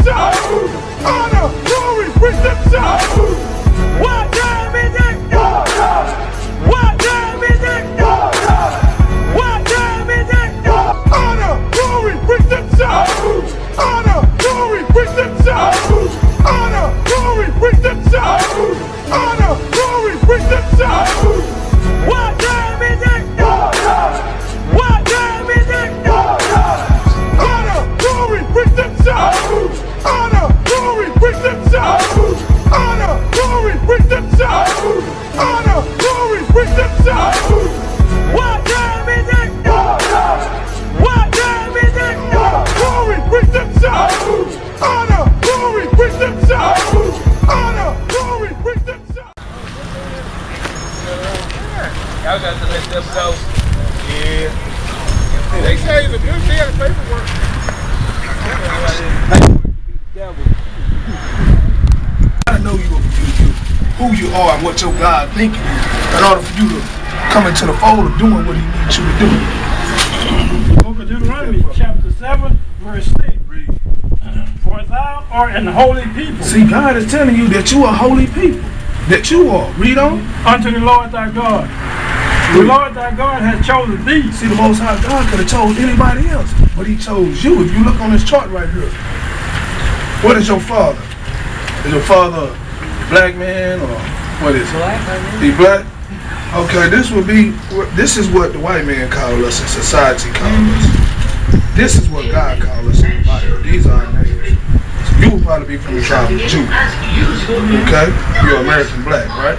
Honor, glory, redemption. What time is it? What time is it? What time is it? Honor, glory, redemption. Honor, glory, redemption. Honor, glory, redemption. Honor, glory, redemption. What time is it? What time is it? Honor, glory, redemption. Honor, glory, redemption. Honor, glory, redemption. Honor, glory, redemption. What time is it? What time is it? Glory, redemption. Honor, glory, redemption. Honor, glory, redemption. Y'all got to let them go. Yeah. They say it's a good day of paperwork. I know who you are and what your God thinking in order for you to come into the fold of doing what he needs you to do. The book of Deuteronomy, chapter 7, verse 6. For thou art an holy people. See, God is telling you that you are holy people. That you are. Read on. Unto the Lord thy God. The Lord thy God has chosen thee. See, the Most High God could have chose anybody else, but he chose you. If you look on this chart right here, what is your father? Is your father a black man or what is it? Black. He black? Okay, this is what the white man call us and society call us. This is what God calls us in the Bible. These are our names. So you will probably be from the tribe of Judah. Okay? You're American black, right?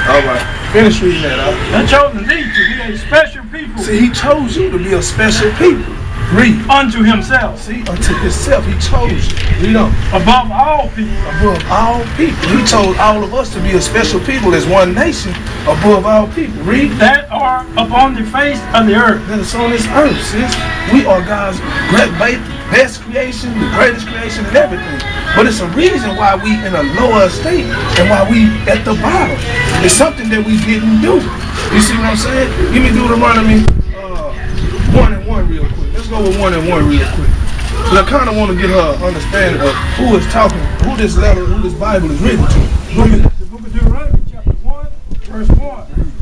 Alright. Finish reading that out. Has chosen thee to be a special people. See, he chose you to be a special people. Read. Unto himself. See, unto himself, he chose you. Read on. Above all people. Above all people. He chose all of us to be a special people as one nation above all people. Read. That are upon the face of the earth. That is on this earth, sis. We are God's best creation, the greatest creation and everything. But it's a reason why we in a lower state and why we at the bottom. It's something that we didn't do. You see what I'm saying? Give me Deuteronomy 1 and 1 real quick. Let's go with 1 and 1 real quick. But I kind of want to get her understanding of who is talking, who this letter, who this Bible is written to. The book of Deuteronomy, chapter 1, verse 1.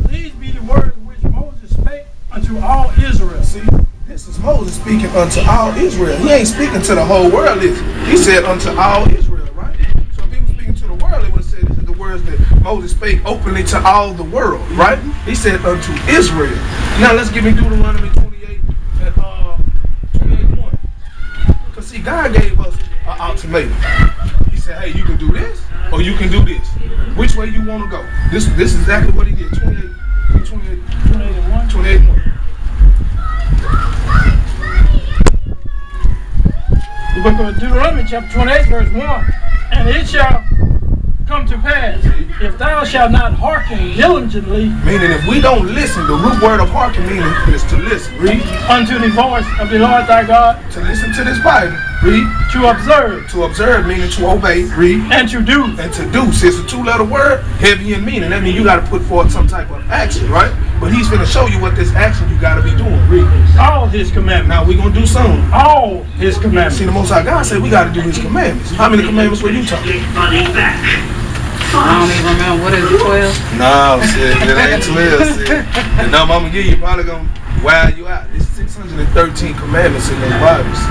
These be the words which Moses spake unto all Israel. See, this is Moses speaking unto all Israel. He ain't speaking to the whole world. He said unto all Israel, right? So if he was speaking to the world, he would have said this is the words that Moses spake openly to all the world, right? He said unto Israel. Now let's give me Deuteronomy 28 and 28:1. Because see, God gave us an ultimatum. He said, hey, you can do this or you can do this. Which way you want to go? This is exactly what he did. 28:1. The book of Deuteronomy, chapter 28, verse 1. And it shall come to pass, if thou shalt not hearken diligently, meaning if we don't listen, the root word of hearken meaning is to listen. Read. Unto the voice of the Lord thy God, To listen to this Bible. Read. to observe, To observe meaning to obey. Read. and to do. And to do. See, it's a two-letter word, heavy in meaning. That means you got to put forth some type of action, right? But he's going to show you what this action you got to be doing. Read. All his commandments. Now we're going to do some. All his commandments. See, the Most High God said we got to do his commandments. How many commandments were you talking? I don't even remember. What is it, 12? No, sis, it ain't 12, sis. And now I'm going to give you, probably going to wow you out. There's 613 commandments in the Bible, sis,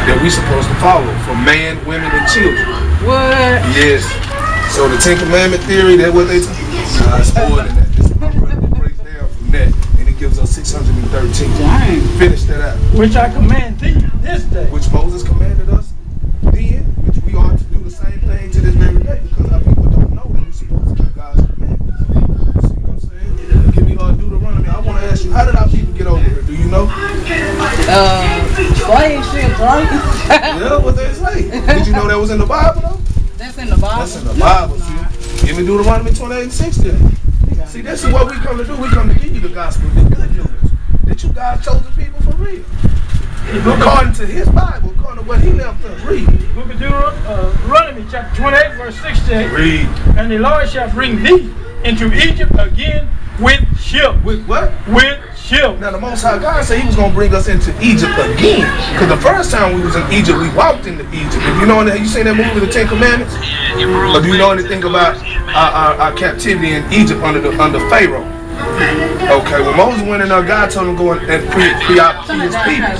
that we supposed to follow for man, women, and children. What? Yes. So the 10 Commandment theory, that's what they tell you. Nah, it's more than that. This is my brother that breaks down from that, and it gives us 613. Dang. Finish that out. Which I command thee this day. Which Moses commanded us then, which we ought to do the same thing to this very day, because our people don't know that we're supposed to keep God's commandments. You see what I'm saying? Give me Deuteronomy. I want to ask you, how did our people get over here? Do you know? Slave ships, right? Yeah, what they say. Did you know that was in the Bible, though? That's in the Bible. That's in the Bible, see. Give me Deuteronomy 28 and 6 then. See, this is what we come to do. We come to give you the gospel, the good news. That you God's chosen people for real. According to his Bible, according to what he left us. Read. Book of Deuteronomy, chapter 28, verse 16. Read. And the Lord shall bring thee into Egypt again with ships. With what? With ships. Now the Most High God said He was going to bring us into Egypt again. Because the first time we was in Egypt, we walked into Egypt. If you know, you seen that movie, The 10 Commandments? Or do you know anything about our captivity in Egypt under Pharaoh? Okay, when Moses went in there, God told him to go and free out his people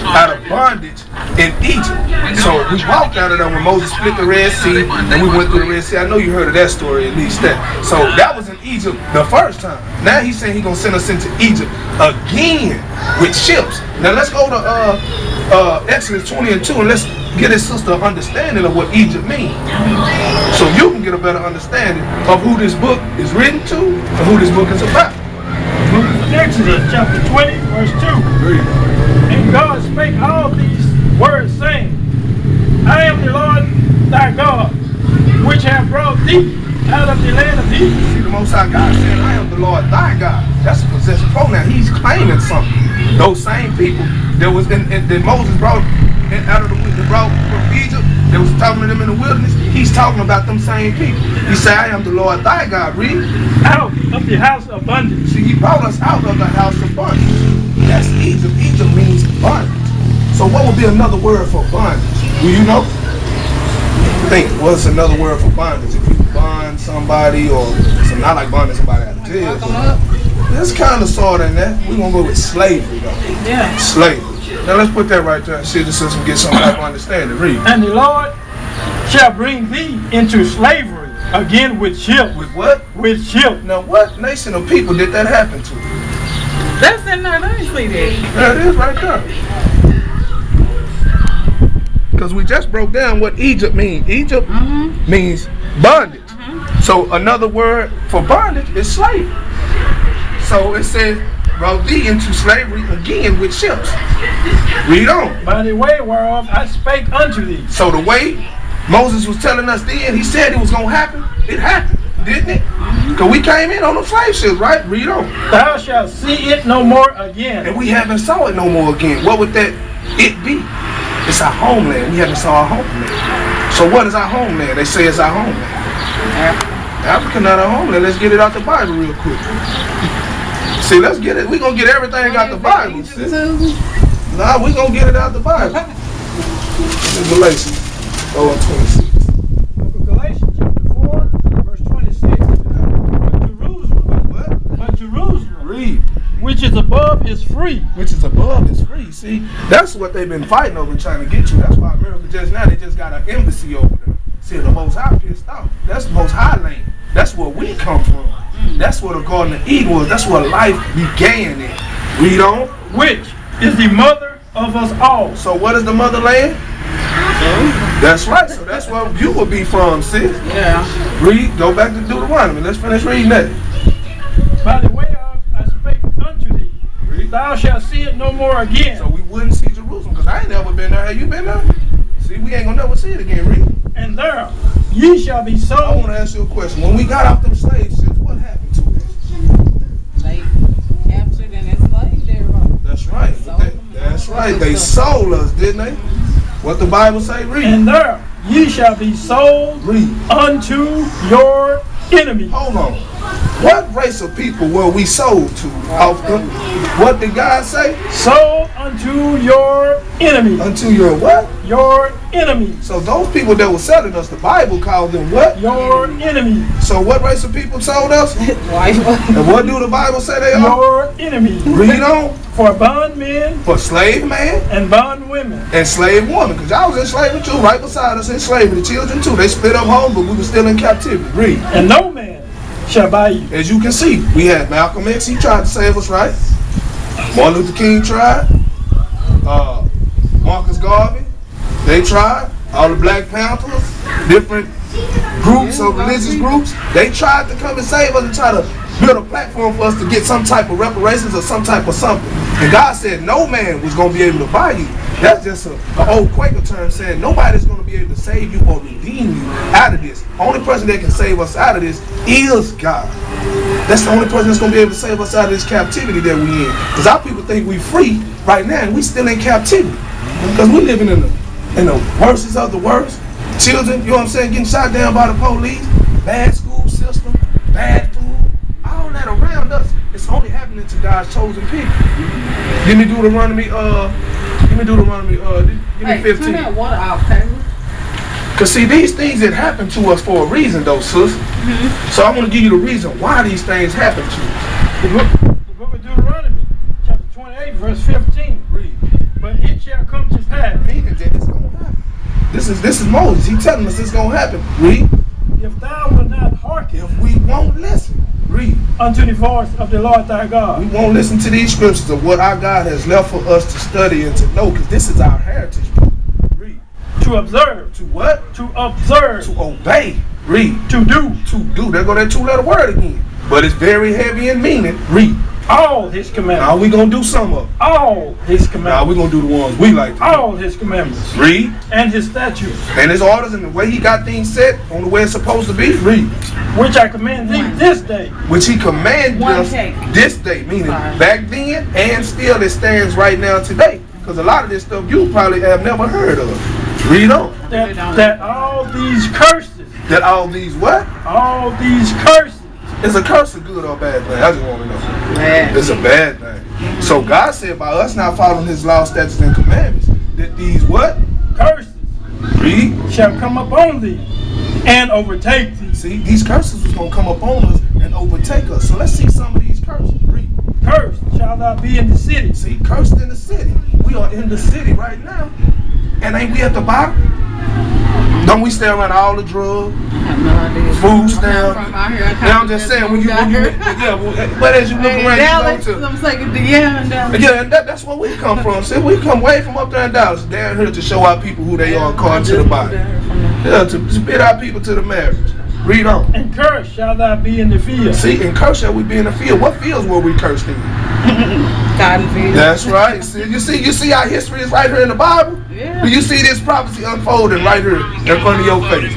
out of bondage in Egypt. So we walked out of there when Moses split the Red Sea, and we went through the Red Sea. I know you heard of that story, at least that. So that was in Egypt the first time. Now He's saying He's going to send us into Egypt again with ships. Now let's go to Exodus 20 and 2, and let's get his sister an understanding of what Egypt means. So you can get a better understanding of who this book is written to and who this book is about. Exodus chapter 20, verse 2. And God spake all these words, saying, I am the Lord thy God, which have brought thee out of the land of Egypt. See, the Most High God said, I am the Lord thy God. That's a possessive pronoun. He's claiming something. Those same people that Moses brought out of brought from Egypt, that was talking to them in the wilderness, He's talking about them same people. He said, I am the Lord thy God. Read. Out of the house of bondage. See, He brought us out of the house of bondage. That's Egypt. Egypt means bondage. So what would be another word for bondage? Do you know? Think, what's another word for bondage? If you bond somebody, or so not like bonding somebody out of jail. It's kind of sort of in that. We're going to go with slavery, though. Yeah. Slavery. Now let's put that right there and see the system get some type of understanding. Read. And the Lord shall bring thee into slavery again with ships. With what? With ships. Now what nation of people did that happen to? That's in there. Let me see that. There it is right there. Because we just broke down what Egypt means. Egypt means bondage. So another word for bondage is slave. So it says, brought thee into slavery again with ships. Read on. By the way whereof I spake unto thee. So the way Moses was telling us then, he said it was going to happen. It happened, didn't it? Because we came in on them slave ships, right? Read on. Thou shalt see it no more again. And we haven't saw it no more again. What would that it be? It's our homeland. We haven't saw our homeland. So what is our homeland? They say it's our homeland. Africa not our homeland. Let's get it out the Bible real quick. See, let's get it. We're going to get everything out the Bible. Nah, we're going to get it out the Bible. This is Galatians 4:26. Book of Galatians chapter 4, verse 26. But Jerusalem, but Jerusalem, Read. which is above is free. Which is above is free. See, that's what they've been fighting over and trying to get to. That's why America just now, they just got an embassy over there. See, the Most High pissed off. That's the Most High land. That's where we come from. That's where the Garden of Eden was. That's where life began in. Read on. Which is the mother of us all. So what is the motherland? That's right. So that's where you will be from, sis. Yeah. Read. Go back to Deuteronomy. Let's finish reading that. By the way of I spake unto thee. Read. Thou shalt see it no more again. So we wouldn't see Jerusalem, because I ain't never been there. Have you been there? See, we ain't gonna never see it again. Read. And there ye shall be I sold. want to ask you a question. When we got off them slave ships, what happened to us? They captured and enslaved everybody. That's right. That's right. They sold us, didn't they? What the Bible say? Read. And there ye shall be sold Read. unto your enemy. Hold on. What race of people were we sold to? What did God say? Sold unto your enemy. Unto your what? Your enemy. So those people that were selling us, the Bible called them what? Your enemy. So what race of people sold us? And what do the Bible say they are? Your enemy. Read on. For bondmen For slave man and bondwomen. and slave woman. Because y'all was in slavery too, right beside us in slavery. The children too. They split up home, but we were still in captivity. Read. And no man shall buy you. As you can see, we had Malcolm X. He tried to save us, right? Martin Luther King tried. Marcus Garvey. They tried. All the Black Panthers. Different groups or religious groups. They tried to come and save us and try to build a platform for us to get some type of reparations or some type of something. And God said no man was going to be able to buy you. That's just an old Quaker term saying nobody's going to be able to save you or redeem you out of this. Only person that can save us out of this is God. That's the only person that's going to be able to save us out of this captivity that we in. Because our people think we free right now and we still in captivity. Because we living in the worst of the worst. Children, you know what I'm saying, getting shot down by the police. Bad school system. Bad food It's only happening to God's chosen people. Give me Deuteronomy, give me 15. Turn that water off, Taylor. Cause see, these things that happen to us for a reason though, sis. So I want to give you the reason why these things happen to us. The book of Deuteronomy, chapter 28, verse 15. Read. But it shall come to pass, Meaning that it's gonna happen. This is Moses. He telling us it's gonna happen. Read. if thou wilt not hearken If we won't listen. Read. unto the voice of the Lord thy We God, won't listen to these scriptures of what our God has left for us to study and to know, because this is our heritage. Read. to observe, To what? to observe, To obey. Read. to do To do. There go that two-letter word again. But it's very heavy in meaning. Read. all his Now commandments, we gonna do some of them. all his Now commandments, we gonna do the ones we like to do. all his commandments, Read. and his statutes, And his orders and the way he got things set on the way it's supposed to be. Read. which I command thee this day. Which he commanded One us cake. this day, meaning Sorry. back then and still it stands right now today. Because a lot of this stuff you probably have never heard of. Read on. That all these curses, That all these what? all these curses, Is a curse a good or a bad thing? I just want to know. Bad. It's a bad thing. So God said by us not following his law, statutes, and commandments, that these what? curses Read. shall come upon thee and overtake thee. See, these curses was going to come upon us and overtake us. So let's see some of these curses. Read. Cursed shall thou be in the city. See, cursed in the city. We are in the city right now. And ain't we at the bottom? Don't we stay around all the drugs, I have no idea. food stamps? From out here, Yeah, I'm just saying, when you but as you look around, Dallas, you go to. I'm saying, yeah, in Dallas. Yeah, and that's where we come from. See, we come way from up there in Dallas, down here to show our people who they are according to the Bible. Yeah, to spit our people to the marriage. Read on. And cursed shall thou be in the field. See, in curse shall we be in the field. What fields were we cursed in? Cotton field. That's right. See, you see our history is right here in the Bible? Yeah. Do you see this prophecy unfolding right here in front of your face?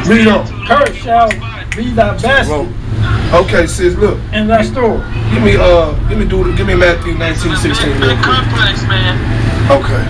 Read on. Cursed shall be thy basket Whoa. Okay, sis, look. and thy store. Give me Matthew 19:16 real quick. Okay.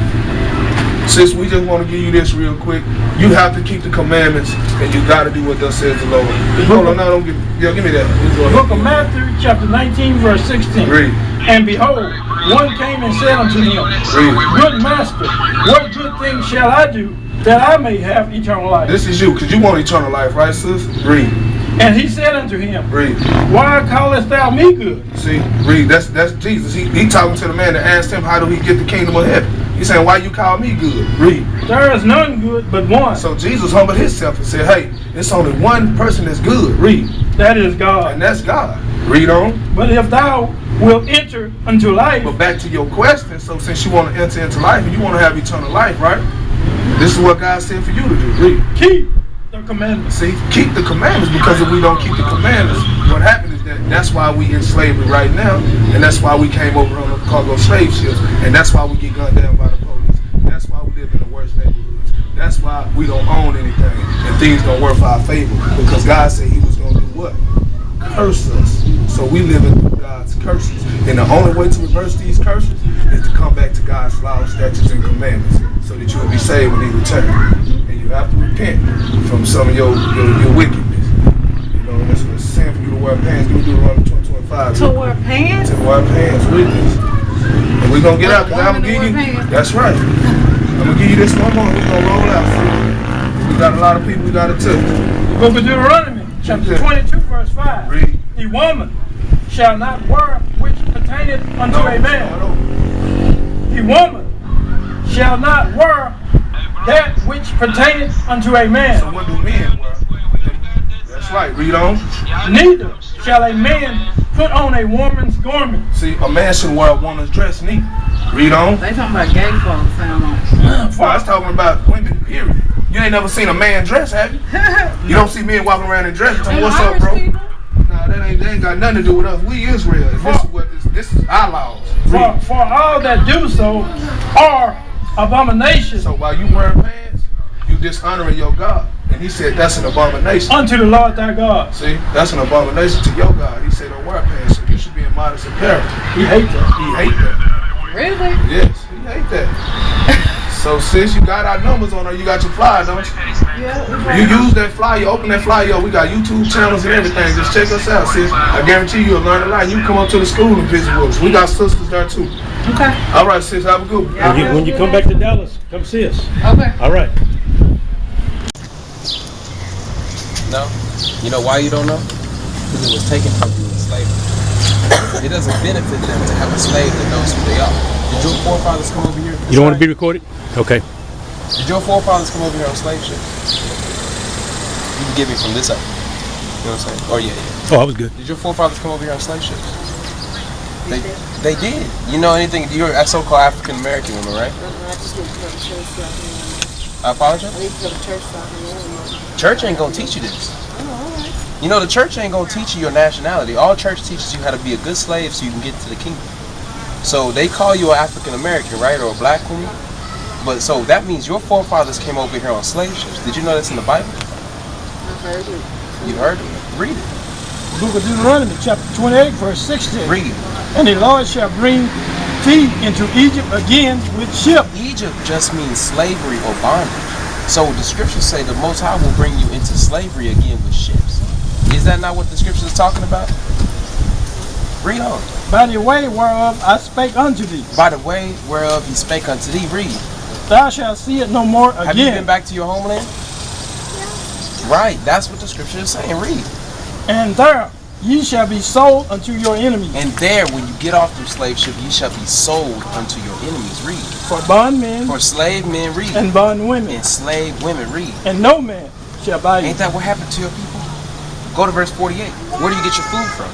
Sis, we just want to give you this real quick. You have to keep the commandments and you gotta do what thus says the Lord. Hold on, no, give me that. Book of Matthew, chapter 19, verse 16. Read. And behold, one came and said unto him, Read. Good master, what good thing shall I do that I may have eternal life? This is you, because you want eternal life, right, sis? Read. And he said unto him, Read. Why callest thou me good? See, read. That's Jesus. He talking to the man that asked him, how do he get the kingdom of heaven? He's saying, why you call me good? Read. There is none good but one, So Jesus humbled himself and said, hey, it's only one person that's good. Read. that is God. And that's God. Read on. But if thou wilt enter unto life, But back to your question, so since you want to enter into life and you want to have eternal life, right? This is what God said for you to do. Read. keep the commandments. See, keep the commandments, because if we don't keep the commandments, what happens is that's why we in slavery right now, and that's why we came over on the cargo slave ships, and that's why we get gunned down by the police. That's why we live in the worst neighborhoods. That's why we don't own anything, and things don't work for our favor, because God said he was going to do what? Curse us. So we live in God's curses. And the only way to reverse these curses is to come back to God's laws, statutes, and commandments, so that you will be saved when he returns. And you have to repent from some of your wickedness. You know, that's what it's saying for you to wear pants. You do it on 25. To wear pants? To wear pants with this. And we're going to get out, because I'm going to give you. That's right. I'm going to give you this one more. We're going to roll out. We got a lot of people we got to touch. The book of Deuteronomy, chapter 22, verse 5. Read. The woman shall not wear which pertaineth unto a man. The woman shall not wear that which pertaineth unto a So man. what do men wear? That's right. Read on. Neither shall a man put on a woman's garment. See, a man should wear a woman's dress neat. Read on. They talking about gay folks, sound like. Well, I was talking about women, period. You ain't never seen a man dress, have you? You don't see men walking around in dresses. Tell me, what's up, bro? Nah, that ain't got nothing to do with us. We Israel. This is our laws. For all that do so are abominations So while you wearing pants, you dishonoring your God. And he said that's an abomination. unto the Lord thy God. See, that's an abomination to your God. He said don't wear pants, so you should be in modest apparel. He hates that. He hate that. Really? Yes, he hate that. So since you got our numbers on there, you got your flyer, don't you? Yeah. You use that flyer, open that flyer up. We got YouTube channels and everything. Just check us out, sis. I guarantee you'll learn a lot. You come up to the school and visit with us. We got sisters there too. Okay. All right, sis. Have a good one. When you come back to Dallas, come see us. Okay. All right. No? You know why you don't know? Because it was taken from you in slavery. It doesn't benefit them to have a slave that knows who they are. Did your forefathers come over here? You don't want to be recorded? Okay. Did your forefathers come over here on slave ships? You can get me from this up. You know what I'm saying? Oh, yeah. Oh, I was good. Did your forefathers come over here on slave ships? They did. You know anything? You're a so-called African American woman, right? I just need to go to church so I can I apologize? I need to go to church so I can Church ain't gonna teach you this. Oh, all right. You know, the church ain't gonna teach you your nationality. All church teaches you how to be a good slave so you can get to the kingdom. So they call you an African American, right, or a black woman. But so that means your forefathers came over here on slave ships. Did you know that's in the Bible? I heard it. You heard it. Read it. Book of Deuteronomy, chapter 28, verse 16. Read. And the Lord shall bring thee into Egypt again with ships. Egypt just means slavery or bondage. So the scriptures say the Most High will bring you into slavery again with ships. Is that not what the scripture is talking about? Read on. By the way whereof I spake unto thee. By the way whereof he spake unto thee. Read. Thou shalt see it no more again. Have you been back to your homeland? Right. That's what the scripture is saying. Read. And there ye shall be sold unto your enemies. And there, when you get off the slave ship, ye shall be sold unto your enemies. Read. For bondmen For slave men, read. and bondwomen. And slave women, read. And no man shall buy you. Ain't that what happened to your people? Go to verse 48. Where do you get your food from?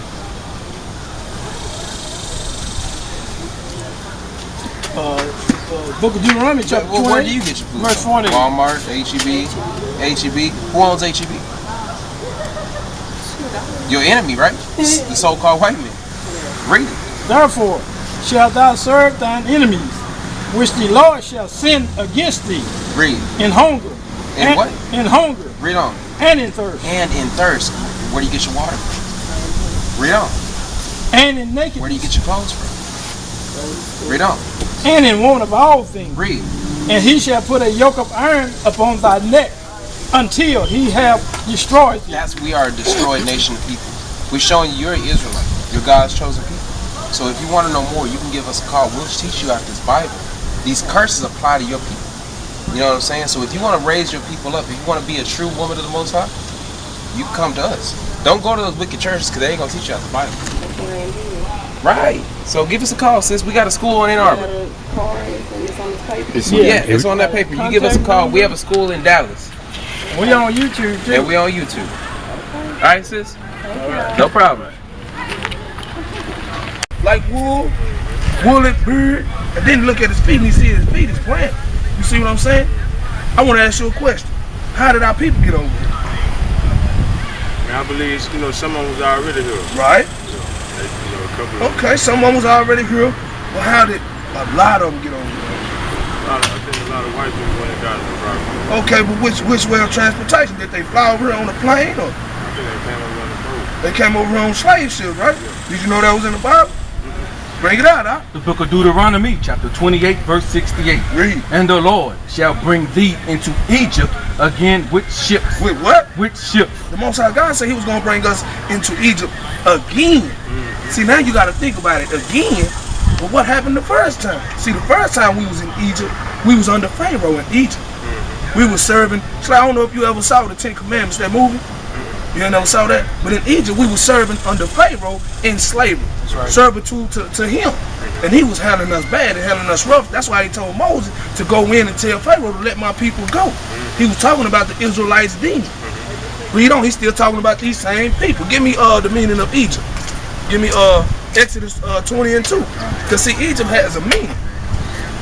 Book of Deuteronomy, chapter 28. Where do you get your food verse from? 40. Walmart, H-E-B, H-E-B. Who owns H-E-B? Your enemy, right? The so-called white man. Read it. Therefore shalt thou serve thine enemies, which the Lord shall send against thee Read. in hunger. In what? In hunger Read on. and in thirst And in thirst. Where do you get your water from? Read on. and in nakedness Where do you get your clothes from? Read on. and in want of all things. Read. And he shall put a yoke of iron upon thy neck until he have destroyed thee. We are a destroyed nation of people. We're showing you you're an Israelite. You're God's chosen people. So if you want to know more, you can give us a call. We'll teach you out this Bible. These curses apply to your people. You know what I'm saying? So if you want to raise your people up, if you want to be a true woman of the Most High, you come to us. Don't go to those wicked churches because they ain't going to teach you out the Bible. Right. So give us a call, sis. We got a school in Ann Arbor. Yeah, it's on that paper. You give us a call. We have a school in Dallas. We on YouTube too. And we on YouTube. All right, sis? No problem. Like wool, woolly bird, and then look at his feet and you see his feet is plant. You see what I'm saying? I want to ask you a question. How did our people get over here? I believe, someone was already here. Right? A couple of Okay, someone was already here. Well, how did a lot of them get over here? I think a lot of white people went and got the property. Okay, but which way of transportation? Did they fly over here on a plane or? I think they came over on the boat. They came over here on slave ships, right? Did you know that was in the Bible? Bring it out, huh? The book of Deuteronomy, chapter 28, verse 68. Read. And the Lord shall bring thee into Egypt again with ships. With what? With ships. The Most High God said he was going to bring us into Egypt again. See, now you got to think about it again. But what happened the first time? See, the first time we was in Egypt, we was under Pharaoh in Egypt. We was serving. So I don't know if you ever saw the Ten Commandments, that movie. You ain't never saw that? But in Egypt, we was serving under Pharaoh in slavery. That's right. Servitude to him. And he was handling us bad and handling us rough. That's why he told Moses to go in and tell Pharaoh to let my people go. He was talking about the Israelites' demon. Read on, he's still talking about these same people. Give me the meaning of Egypt. Give me Exodus 20 and 2. Because see, Egypt has a meaning.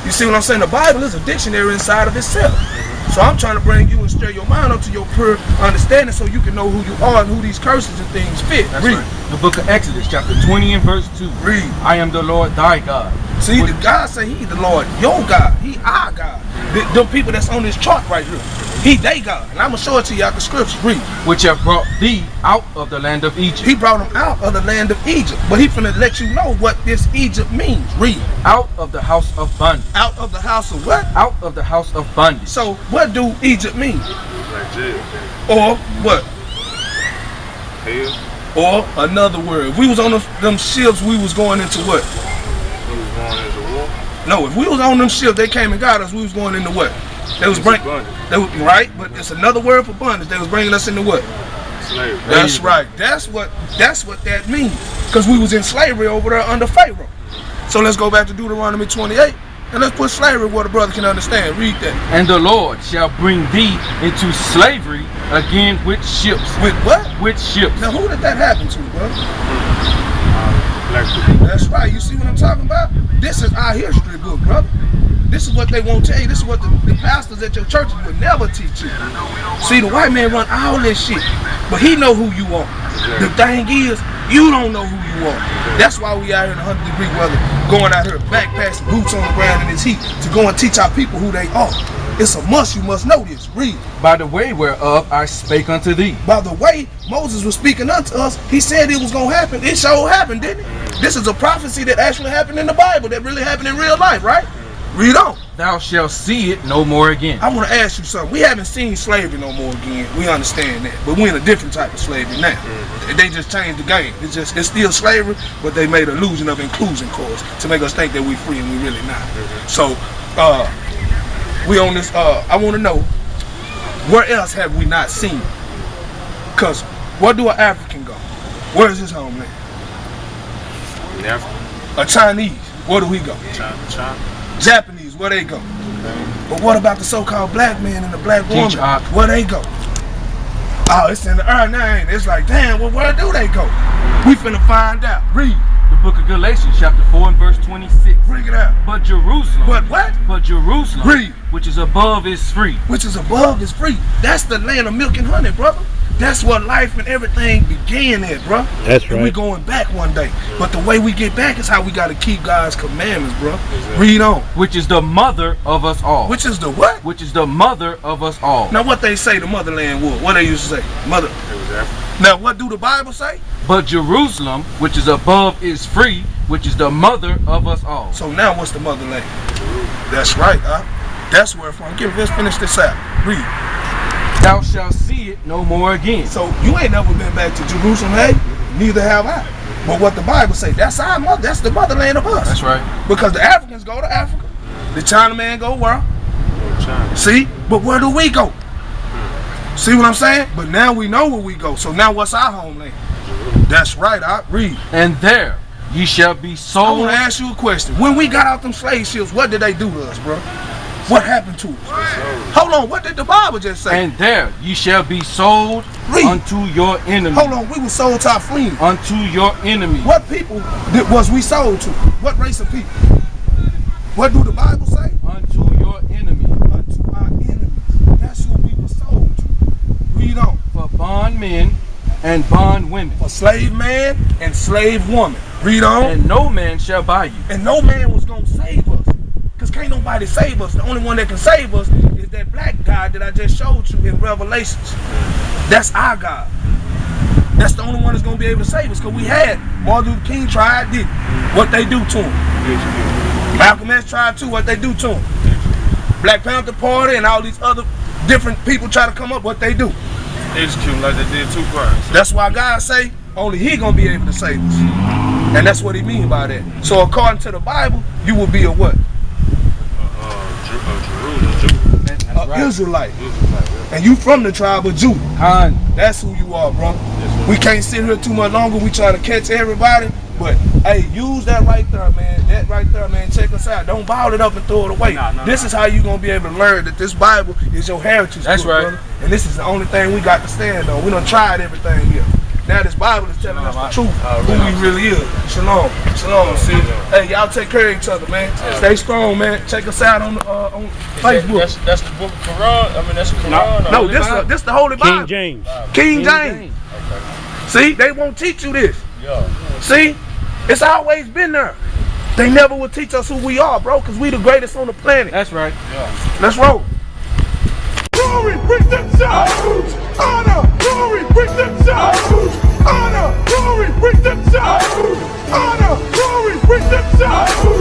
You see what I'm saying? The Bible is a dictionary inside of itself. So I'm trying to bring you and stir your mind up to your pure understanding so you can know who you are and who these curses and things fit. That's Read. right. The book of Exodus, chapter 20 and verse 2. Read. I am the Lord thy God. See, the God say he the Lord, your God. He our God. The people that's on this chart right here, he they God. And I'm going to show it to you out the scriptures. Read. Which have brought thee out of the land of Egypt. He brought them out of the land of Egypt. But he finna let you know what this Egypt means. Read. Out of the house of bondage. Out of the house of what? Out of the house of bondage. So what do Egypt mean? Like jail. Or what? Hell. Or another word. If we was on them ships, we was going into what? We was going into war. No, if we was on them ships, they came and got us, we was going into what? They was bringing, right? But it's another word for bondage. They was bringing us into what? Slavery. That's right. That's what that means. Because we was in slavery over there under Pharaoh. So let's go back to Deuteronomy 28 and let's put slavery where the brother can understand. Read that. And the Lord shall bring thee into slavery again with ships. With what? With ships. Now who did that happen to, brother? Black people. That's right. You see what I'm talking about? This is our history book, brother. This is what they won't tell you. This is what the pastors at your churches would never teach you. See, the white man run all this shit, but he know who you are. The thing is, you don't know who you are. That's why we out here in 100-degree weather, going out here backpacks, boots on the ground in this heat, to go and teach our people who they are. It's a must. You must know this. Read. By the way whereof I spake unto thee. By the way Moses was speaking unto us, he said it was going to happen. It sure happened, didn't it? This is a prophecy that actually happened in the Bible, that really happened in real life, right? Read on. Thou shalt see it no more again. I want to ask you something. We haven't seen slavery no more again. We understand that. But we're in a different type of slavery now. They just changed the game. It's still slavery, but they made an illusion of inclusion course to make us think that we're free and we're really not. So, we on this, I want to know, where else have we not seen? Because where do an African go? Where is his homeland? In Africa. A Chinese, where do he go? China. Japanese, where they go? But what about the so-called black man and the black woman? Teach Where they go? Oh, it's in the earth now, ain't it? It's like, damn, well, where do they go? We finna find out. Read. The book of Galatians, chapter 4 and verse 26. Bring it out. But Jerusalem. But what? But Jerusalem. Read. Which is above is free. Which is above is free. That's the land of milk and honey, brother. That's what life and everything began at, bro. That's and right. We're going back one day. But the way we get back is how we got to keep God's commandments, bro. Read on. Which is the mother of us all. Which is the what? Which is the mother of us all. Now what they say the motherland was. What they used to say? Mother. It was Africa. Now what do the Bible say? But Jerusalem, which is above is free, which is the mother of us all. So now what's the motherland? That's right, huh? That's where from. Let's finish this out. Read. Thou shalt see it no more again. So you ain't never been back to Jerusalem, hey? Neither have I. But what the Bible say, that's our mother, that's the motherland of us. That's right. Because the Africans go to Africa. The Chinaman go where? China. See? But where do we go? See what I'm saying? But now we know where we go. So now what's our homeland? That's right, I read. And there ye shall be I sold. want to ask you a question. When we got out them slave ships, what did they do to us, bro? What happened to us? Hold on, what did the Bible just say? And there ye shall be sold Read. unto your enemy. Hold on, we were sold to our friends. Unto your enemy. What people was we sold to? What race of people? What do the Bible say? Unto your enemy. Unto our enemies. That's who we were sold to. Read on. For bondmen and bondwomen. For slave man and slave woman. Read on. And no man shall buy you. And no man was going to save us. Because can't nobody save us. The only one that can save us is that black God that I just showed you in Revelations. That's our God. That's the only one that's going to be able to save us. Because we had Martin Luther King tried, did what they do to him. Malcolm X tried too, what they do to him. Black Panther Party and all these other different people try to come up, what they do. Execute like they did Tupac. That's why God say only he going to be able to save us. And that's what he mean by that. So according to the Bible, you will be a what? Israelite. And you from the tribe of Judah. Han. That's who you are, bro. We can't sit here too much longer. We try to catch everybody. But hey, use that right there, man. That right there, man. Check us out. Don't bottle it up and throw it away. This is how you gonna be able to learn that this Bible is your heritage. That's book, right. brother. And this is the only thing we got to stand on. We done tried everything here. Now this Bible is telling us the truth, who we really is. Shalom. Shalom, see? Hey, y'all take care of each other, man. Stay strong, man. Check us out on Facebook. That's the book of Quran. I mean, that's the Quran. No, this the Holy Bible. King James. King James. See, they won't teach you this. Yeah. See? It's always been there. They never would teach us who we are, bro, because we the greatest on the planet. That's right. Yeah. Let's roll. Glory, bring them sounds. Honor, glory, bring them sounds. Honor, glory, bring them sounds. Honor, glory, bring them sounds.